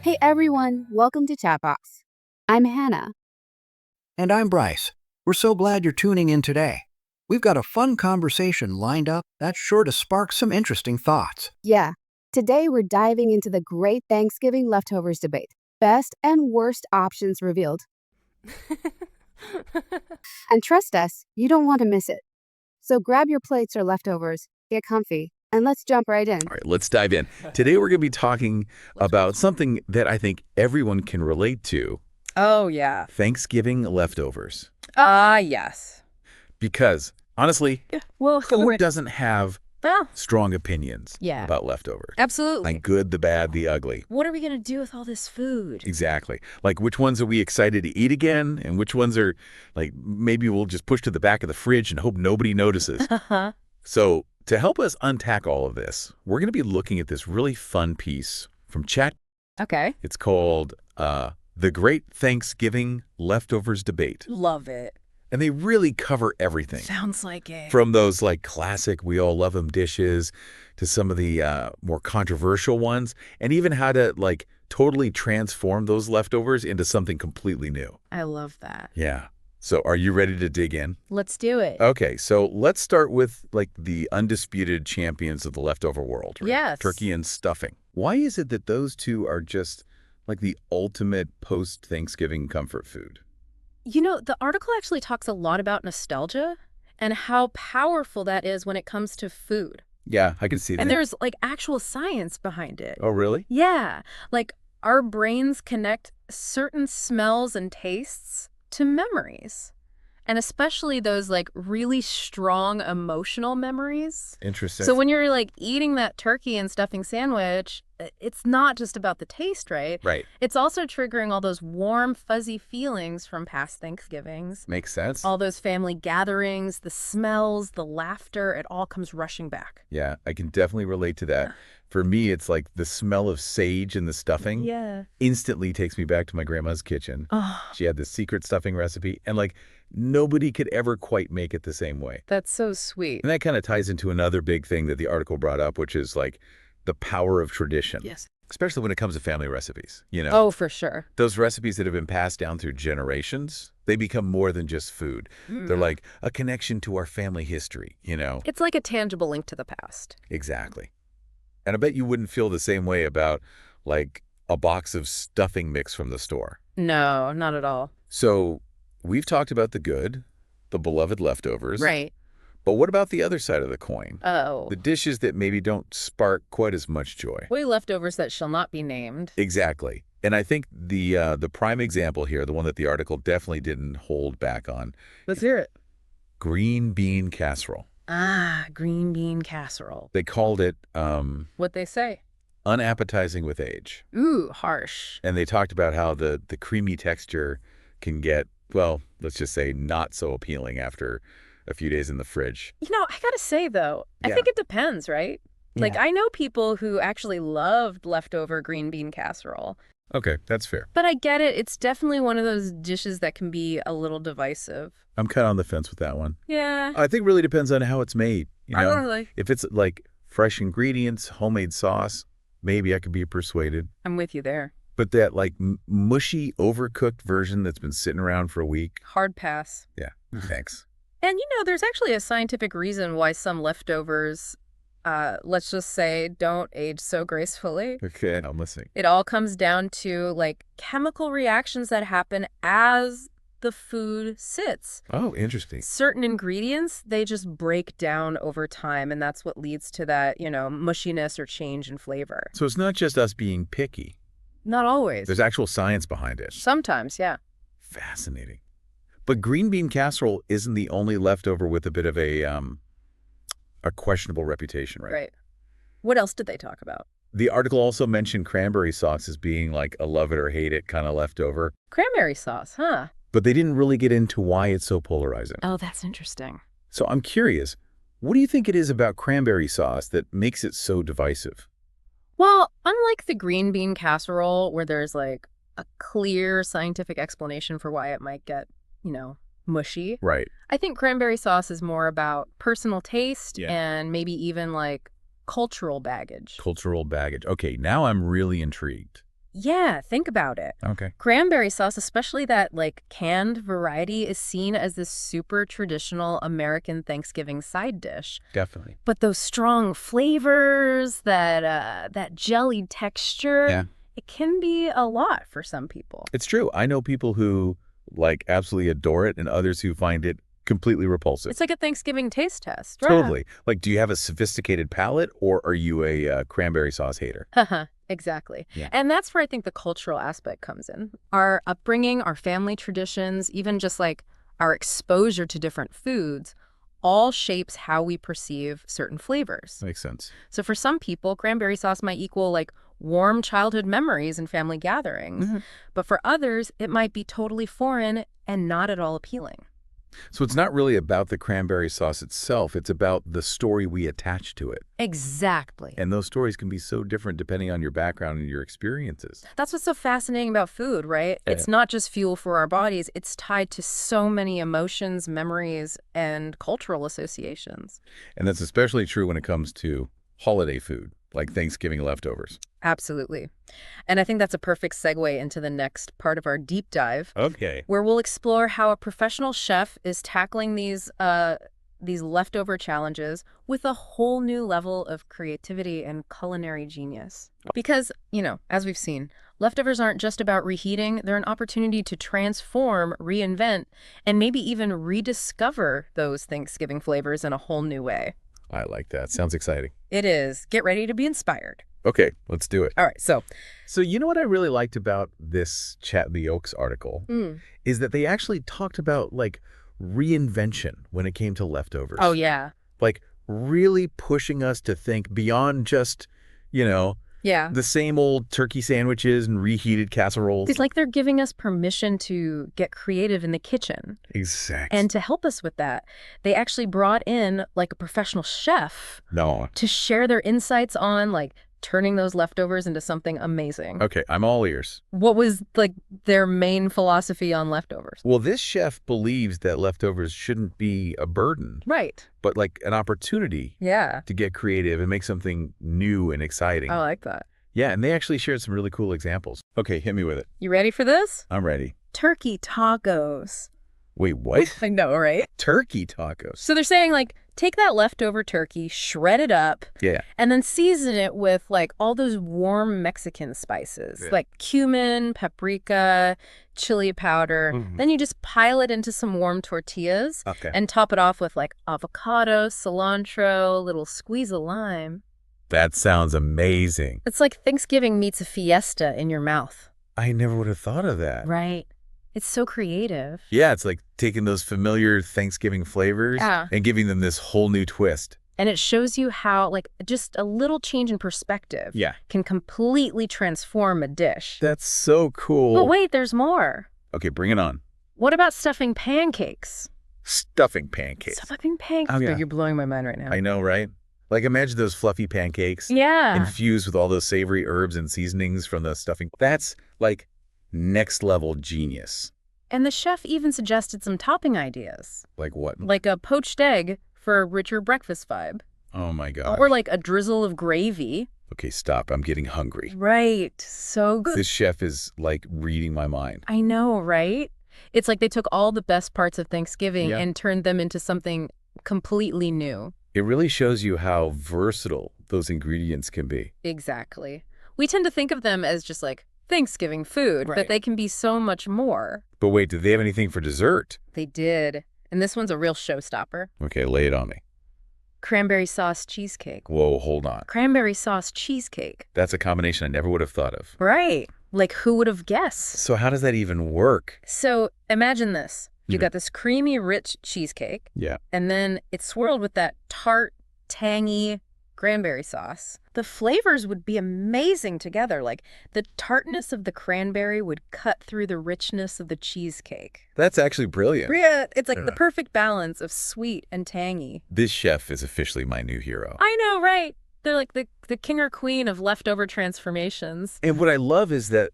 Hey everyone, welcome to Chatbox. I'm Hannah. And I'm Bryce. We're so glad you're tuning in today. We've got a fun conversation lined up that's sure to spark some interesting thoughts. Yeah, today we're diving into the great Thanksgiving leftovers debate. Best and worst options revealed. And trust us, you don't want to miss it. So grab your plates or leftovers, get comfy, and let's jump right in. All right, let's dive in. Today we're going to be talking about something that I think everyone can relate to, Oh, yeah. Thanksgiving leftovers. Yes. Because, honestly, Well, who doesn't have well, strong opinions Yeah. about leftovers? absolutely. Like good, the bad, the ugly. What are we going to do with all this food? Exactly. Like which ones are we excited to eat again? And which ones are like maybe we'll just push to the back of the fridge and hope nobody notices. Uh-huh. So to help us unpack all of this, we're going to be looking at this really fun piece from Chat. Okay. It's called The Great Thanksgiving Leftovers Debate. Love it. And they really cover everything. Sounds like it. From those like classic we all love them dishes to some of the more controversial ones, and even how to like totally transform those leftovers into something completely new. I love that. Yeah. So are you ready to dig in? Let's do it. Okay, so let's start with like the undisputed champions of the leftover world, right? Yes. Turkey and stuffing. Why is it that those two are just like the ultimate post-Thanksgiving comfort food? You know, the article actually talks a lot about nostalgia and how powerful that is when it comes to food. Yeah, I can see that. And there's like actual science behind it. Oh, really? Yeah. Like our brains connect certain smells and tastes to memories. And especially those like really strong emotional memories. Interesting. So when you're like eating that turkey and stuffing sandwich, it's not just about the taste, right? Right. It's also triggering all those warm, fuzzy feelings from past Thanksgivings. Makes sense. All those family gatherings, the smells, the laughter, it all comes rushing back. Yeah, I can definitely relate to that. For me, it's like the smell of sage in the stuffing Yeah. instantly takes me back to my grandma's kitchen. Oh, She had this secret stuffing recipe, and like nobody could ever quite make it the same way. that's so sweet. And that kind of ties into another big thing that the article brought up, which is like the power of tradition. Yes. Especially when it comes to family recipes, you know? Oh, for sure. Those recipes that have been passed down through generations, they become more than just food. They're like a connection to our family history, you know? It's like a tangible link to the past. Exactly. And I bet you wouldn't feel the same way about like a box of stuffing mix from the store. No, not at all. So we've talked about the good, the beloved leftovers. Right. But what about the other side of the coin? Oh. The dishes that maybe don't spark quite as much joy. Boy, leftovers that shall not be named. Exactly. And I think the prime example here, the one that the article definitely didn't hold back on, Let's hear it. green bean casserole. Ah, green bean casserole. They called it What they say? unappetizing with age. Ooh, harsh. And they talked about how the creamy texture can get, well, let's just say not so appealing after a few days in the fridge. You know, I gotta say, though, I Yeah. think it depends, right? Like, Yeah. I know people who actually loved leftover green bean casserole. Okay, that's fair. But I get it. It's definitely one of those dishes that can be a little divisive. I'm kind of on the fence with that one. Yeah. I think it really depends on how it's made. You know? Really. If it's like fresh ingredients, homemade sauce, maybe I could be persuaded. I'm with you there. But that like mushy, overcooked version that's been sitting around for a week, Hard pass. yeah, thanks. And you know, there's actually a scientific reason why some leftovers, let's just say, don't age so gracefully. Okay, I'm listening. It all comes down to like chemical reactions that happen as the food sits. Oh, interesting. Certain ingredients, they just break down over time, and that's what leads to that, you know, mushiness or change in flavor. So it's not just us being picky. Not always. There's actual science behind it. Sometimes, yeah. Fascinating. But green bean casserole isn't the only leftover with a bit of a questionable reputation, right? Right. What else did they talk about? The article also mentioned cranberry sauce as being like a love it or hate it kind of leftover, Cranberry sauce, huh? but they didn't really get into why it's so polarizing. Oh, that's interesting. So I'm curious, what do you think it is about cranberry sauce that makes it so divisive? Well, unlike the green bean casserole where there's like a clear scientific explanation for why it might get, mushy. Right. I think cranberry sauce is more about personal taste Yeah. and maybe even like cultural baggage. Cultural baggage. Okay, now I'm really intrigued. Yeah, think about it. Okay. Cranberry sauce, especially that like canned variety, is seen as this super traditional American Thanksgiving side dish. Definitely. But those strong flavors, that jelly texture, Yeah. it can be a lot for some people. It's true. I know people who absolutely adore it and others who find it completely repulsive. It's like a Thanksgiving taste test. Totally. Like, do you have a sophisticated palate or are you a cranberry sauce hater? Haha, exactly. Yeah. And that's where I think the cultural aspect comes in. Our upbringing, our family traditions, even just like our exposure to different foods, all shapes how we perceive certain flavors. Makes sense. So for some people, cranberry sauce might equal like warm childhood memories and family gatherings. Mhm. But for others, it might be totally foreign and not at all appealing. So it's not really about the cranberry sauce itself. It's about the story we attach to it. Exactly. And those stories can be so different depending on your background and your experiences. That's what's so fascinating about food, right? Yeah. It's not just fuel for our bodies. It's tied to so many emotions, memories, and cultural associations. And that's especially true when it comes to holiday food, like Thanksgiving leftovers. Absolutely. And I think that's a perfect segue into the next part of our deep dive, Okay. where we'll explore how a professional chef is tackling these leftover challenges with a whole new level of creativity and culinary genius. Because, as we've seen, leftovers aren't just about reheating. They're an opportunity to transform, reinvent, and maybe even rediscover those Thanksgiving flavors in a whole new way. I like that. Sounds exciting. It is. Get ready to be inspired. Okay, let's do it. All right, so So you know what I really liked about this Chat the Oaks article is that they actually talked about reinvention when it came to leftovers. Oh, yeah. Like really pushing us to think beyond just, Yeah. the same old turkey sandwiches and reheated casseroles. It's like they're giving us permission to get creative in the kitchen. Exactly. And to help us with that, they actually brought in like a professional chef No. to share their insights on turning those leftovers into something amazing. Okay, I'm all ears. What was their main philosophy on leftovers? Well, this chef believes that leftovers shouldn't be a burden, Right. but an opportunity Yeah. to get creative and make something new and exciting. I like that. Yeah, and they actually shared some really cool examples. Okay, hit me with it. You ready for this? I'm ready. Turkey tacos. Wait, what? I know, right? Turkey tacos. So they're saying take that leftover turkey, shred it up, Yeah. and then season it with all those warm Mexican spices, Yeah. like cumin, paprika, chili powder. Mhm. Then you just pile it into some warm tortillas Okay. and top it off with avocado, cilantro, a little squeeze of lime. That sounds amazing. It's like Thanksgiving meets a fiesta in your mouth. I never would have thought of that. Right. It's so creative. Yeah, it's like taking those familiar Thanksgiving flavors Yeah. and giving them this whole new twist. And it shows you how just a little change in perspective Yeah. can completely transform a dish. That's so cool. But wait, there's more. Okay, bring it on. What about stuffing pancakes? Stuffing pancakes. Stuffing pancakes? Oh, yeah. You're blowing my mind right now. I know, right? Imagine those fluffy pancakes Yeah. infused with all those savory herbs and seasonings from the stuffing. That's next level genius. And the chef even suggested some topping ideas, Like what? like a poached egg for a richer breakfast vibe, Oh my God. or a drizzle of gravy. Okay, stop. I'm getting hungry. Right. So good. This chef is reading my mind. I know, right? It's like they took all the best parts of Thanksgiving Yeah. and turned them into something completely new. It really shows you how versatile those ingredients can be. Exactly. We tend to think of them as just Thanksgiving food, Right. but they can be so much more. But wait, did they have anything for dessert? They did. And this one's a real showstopper. Okay, lay it on me. Cranberry sauce cheesecake. Whoa, hold on. Cranberry sauce cheesecake. That's a combination I never would have thought of. Right. Who would have guessed? So how does that even work? So imagine this. You Mhm. got this creamy, rich cheesecake, Yeah. and then it's swirled with that tart, tangy cranberry sauce. The flavors would be amazing together. The tartness of the cranberry would cut through the richness of the cheesecake. That's actually brilliant. Yeah, it's the Yeah. perfect balance of sweet and tangy. This chef is officially my new hero. I know, right? They're the king or queen of leftover transformations. And what I love is that,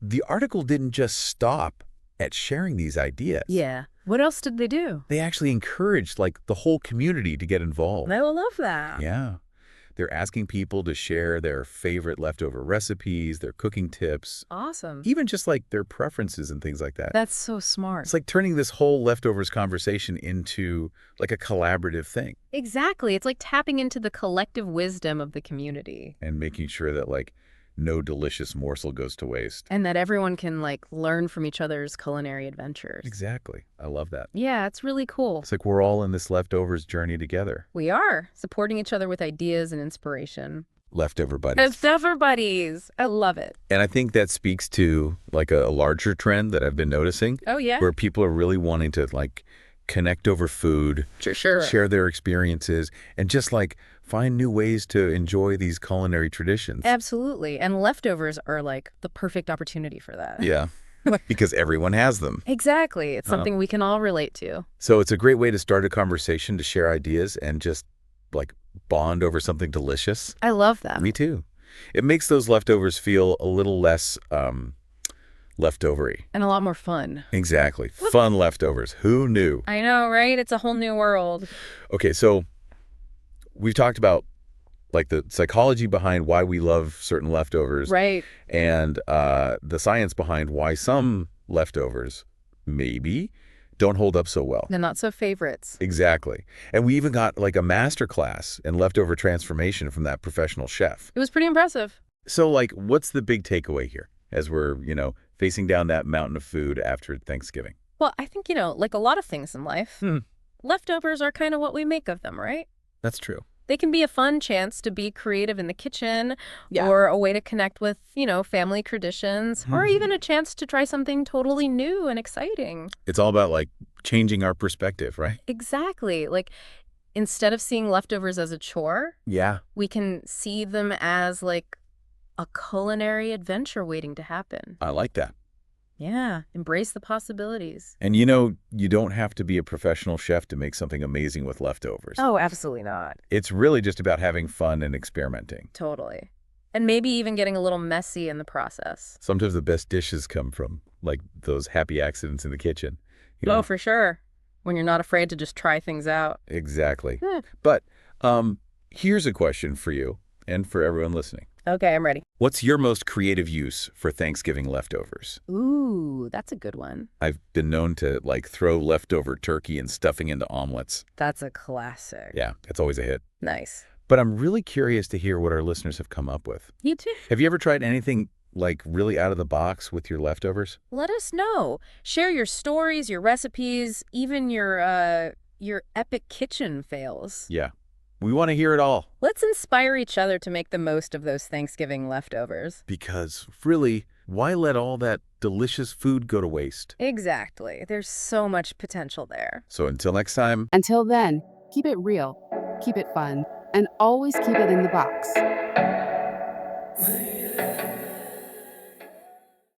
the article didn't just stop at sharing these ideas. Yeah. What else did they do? They actually encouraged like the whole community to get involved. I love that. Yeah. They're asking people to share their favorite leftover recipes, their cooking tips, Awesome. even just like their preferences and things like that. That's so smart. It's like turning this whole leftovers conversation into like a collaborative thing Exactly. It's like tapping into the collective wisdom of the community. and making sure that like no delicious morsel goes to waste. And that everyone can like learn from each other's culinary adventures. Exactly. I love that. Yeah, it's really cool. It's like we're all in this leftovers journey together. We are supporting each other with ideas and inspiration. Leftover buddies. Leftover buddies. I love it. And I think that speaks to like a larger trend that I've been noticing Oh, yeah. where people are really wanting to like connect over food, Sure. share their experiences, and just like find new ways to enjoy these culinary traditions. Absolutely. And leftovers are like the perfect opportunity for that. Yeah, because everyone has them. Exactly. It's something we can all relate to. So it's a great way to start a conversation, to share ideas, and just like bond over something delicious. I love that. Me too. It makes those leftovers feel a little less leftovery. And a lot more fun. Exactly. Fun leftovers. Who knew? I know, right? It's a whole new world. Okay, so we've talked about like the psychology behind why we love certain leftovers, Right. and the science behind why some leftovers maybe don't hold up so well. The not so favorites. Exactly. And we even got like a master class in leftover transformation from that professional chef. It was pretty impressive. So like, what's the big takeaway here as we're, facing down that mountain of food after Thanksgiving? Well, I think, like a lot of things in life, leftovers are kind of what we make of them, right? That's true. They can be a fun chance to be creative in the kitchen, Yeah. or a way to connect with, family traditions, or even a chance to try something totally new and exciting. It's all about like changing our perspective, right? Exactly. Like, instead of seeing leftovers as a chore, Yeah. we can see them as like a culinary adventure waiting to happen. I like that. Yeah. Embrace the possibilities. And you don't have to be a professional chef to make something amazing with leftovers. Oh, absolutely not. It's really just about having fun and experimenting. Totally. And maybe even getting a little messy in the process. Sometimes the best dishes come from like those happy accidents in the kitchen. You know? Oh, for sure. When you're not afraid to just try things out. Exactly. Hmm. But here's a question for you and for everyone listening. Okay, I'm ready. What's your most creative use for Thanksgiving leftovers? Ooh, that's a good one. I've been known to like throw leftover turkey and stuffing into omelets. That's a classic. Yeah, it's always a hit. Nice. But I'm really curious to hear what our listeners have come up with. You too. Have you ever tried anything like really out of the box with your leftovers? Let us know. Share your stories, your recipes, even your epic kitchen fails. Yeah, we want to hear it all. Let's inspire each other to make the most of those Thanksgiving leftovers. Because really, why let all that delicious food go to waste? Exactly. There's so much potential there. So until next time, Until then, keep it real, keep it fun, and always keep it in the box.